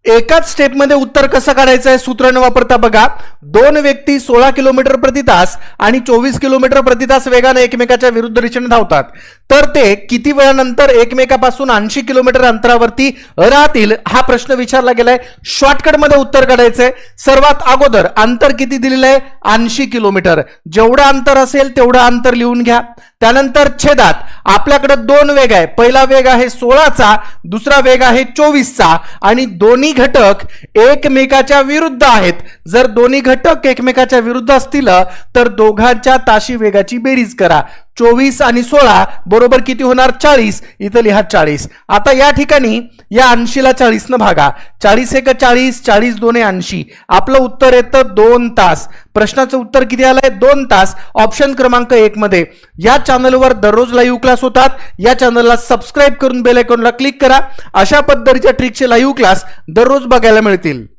एकाच स्टेपमध्ये उत्तर कसं काढायचं आहे सूत्र न वापरता बघा. दोन व्यक्ती 16 किलोमीटर प्रति तास आणि 24 किलोमीटर प्रति तास वेगाने एकमेकाच्या विरुद्ध दिशेने धावतात, तर ते किती वेळानंतर एकमेकापासून 80 किलोमीटर अंतरावरती राहतील हा प्रश्न विचारला गेलाय. शॉर्टकटमध्ये उत्तर काढायचंय. सर्वात अगोदर अंतर किती दिलेलं आहे 80 किलोमीटर. जेवढं अंतर असेल तेवढं अंतर लिहून घ्या. त्यानंतर छेदात आपल्याकडे दोन वेग आहे. पहिला वेग आहे 16चा, दुसरा वेग आहे 24चा आणि दोन्ही घटक एकमेकाच्या विरुद्ध आहेत. जर दोन्ही घटक एकमेकाच्या विरुद्ध असतील तर दोघांच्या ताशी वेगाची बेरीज करा. 24 आणि 16 बरोबर किती होणार 40. इथं लिहा 40. आता या ठिकाणी या 80 ला 40 न भागा. 40 एक 40, 40 दोन्ही 80. आपलं उत्तर येतं 2 तास. प्रश्नाचं उत्तर किती आलंय 2 तास. ऑप्शन क्रमांक 1 मध्ये. या चॅनलवर दररोज लाईव्ह क्लास होतात. या चॅनलला सबस्क्राईब करून बेल आयकॉनला क्लिक करा. अशा पद्धतीच्या ट्रिकचे लाईव्ह क्लास दररोज बघायला मिळतील.